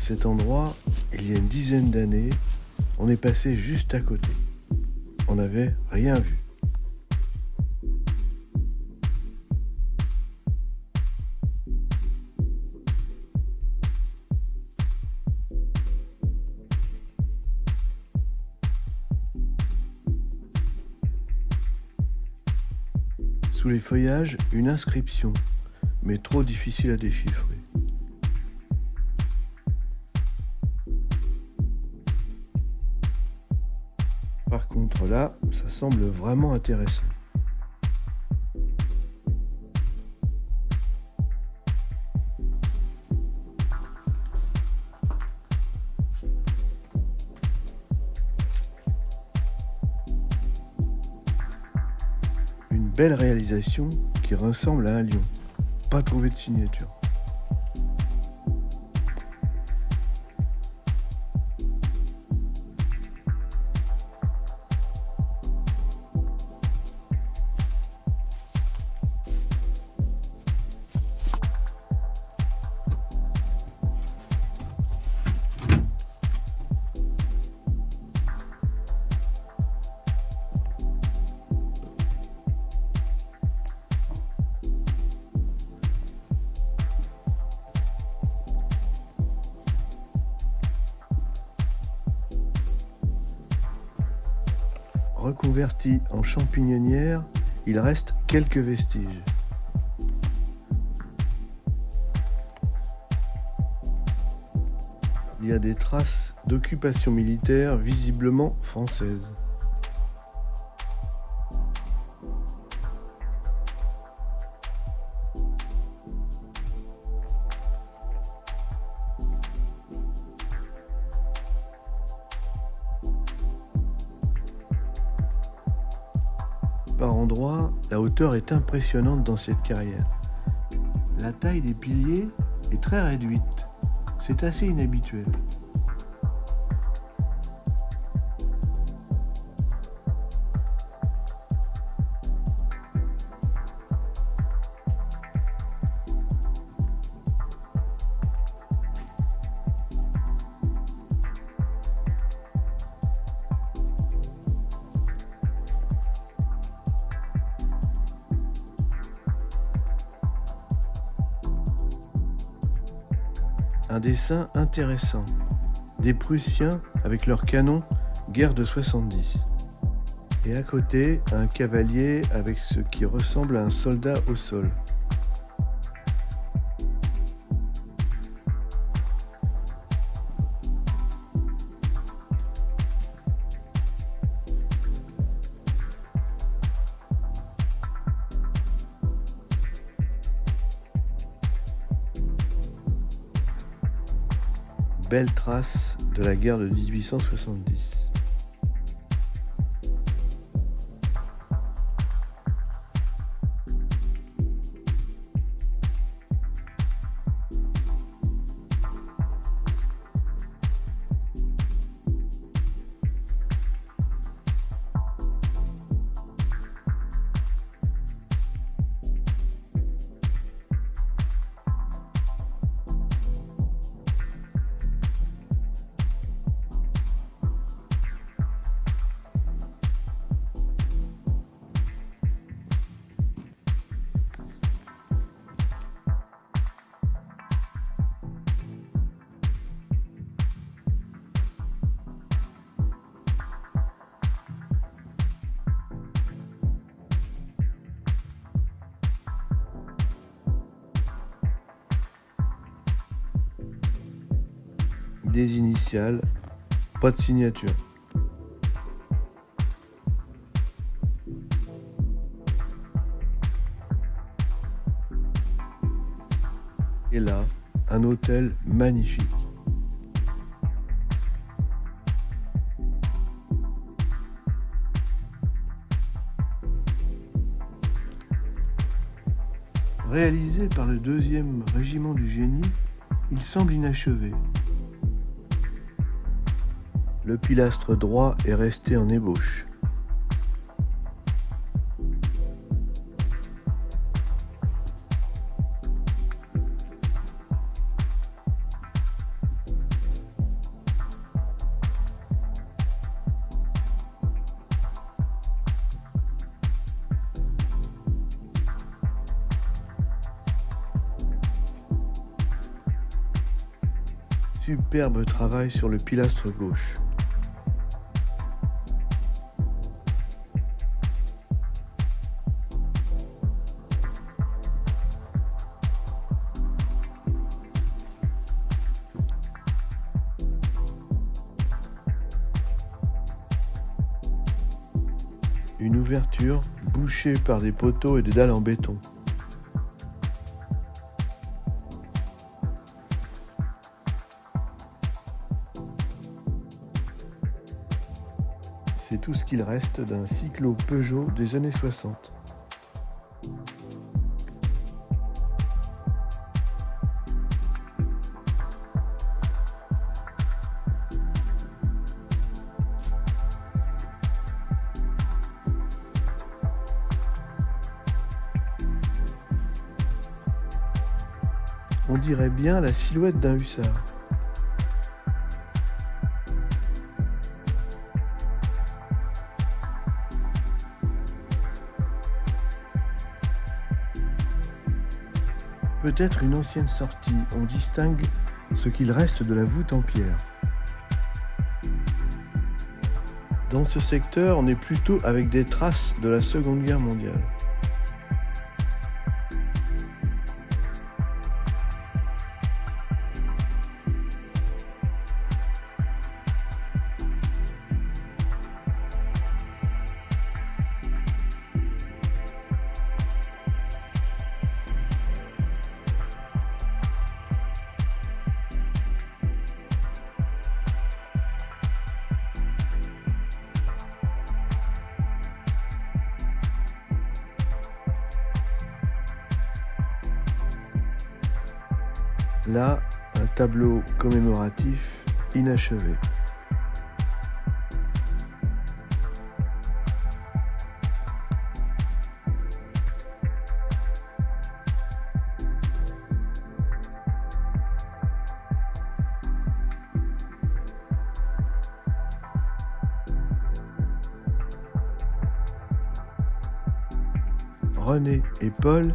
Cet endroit, il y a une dizaine d'années, on est passé juste à côté. On n'avait rien vu. Sous les feuillages, une inscription, mais trop difficile à déchiffrer. Par contre là, ça semble vraiment intéressant. Une belle réalisation qui ressemble à un lion. Pas trouvé de signature. Reconverti en champignonnière, il reste quelques vestiges. Il y a des traces d'occupation militaire visiblement française. Par endroits, la hauteur est impressionnante dans cette carrière. La taille des piliers est très réduite. C'est assez inhabituel. Un dessin intéressant. Des Prussiens avec leurs canons, guerre de 70. Et à côté, un cavalier avec ce qui ressemble à un soldat au sol. Belle trace de la guerre de 1870. Des initiales, pas de signature. Et là, un hôtel magnifique. Réalisé par le 2e régiment du génie, il semble inachevé. Le pilastre droit est resté en ébauche. Superbe travail sur le pilastre gauche. Une ouverture bouchée par des poteaux et des dalles en béton. C'est tout ce qu'il reste d'un cyclo Peugeot des années 60. On dirait bien la silhouette d'un hussard. Peut-être une ancienne sortie, on distingue ce qu'il reste de la voûte en pierre. Dans ce secteur, on est plutôt avec des traces de la Seconde Guerre mondiale. Là, un tableau commémoratif inachevé. René et Paul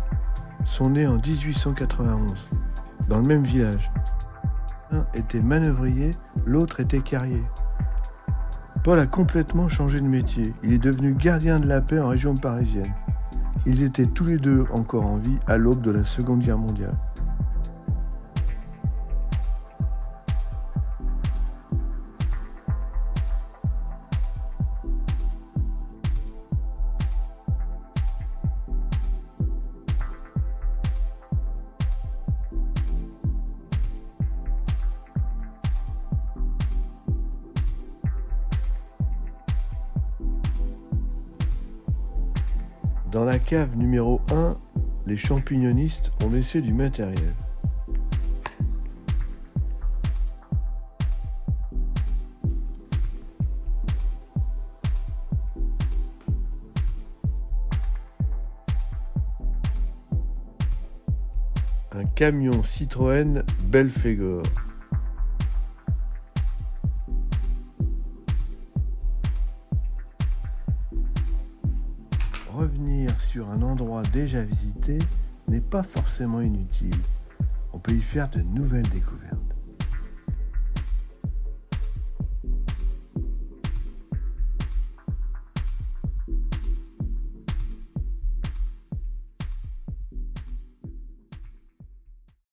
sont nés en 1891. Dans le même village. L'un était manœuvrier, l'autre était carrier. Paul a complètement changé de métier. Il est devenu gardien de la paix en région parisienne. Ils étaient tous les deux encore en vie à l'aube de la Seconde Guerre mondiale. Dans la cave numéro 1, les champignonistes ont laissé du matériel. Un camion Citroën Belphégor. Revenir sur un endroit déjà visité n'est pas forcément inutile. On peut y faire de nouvelles découvertes.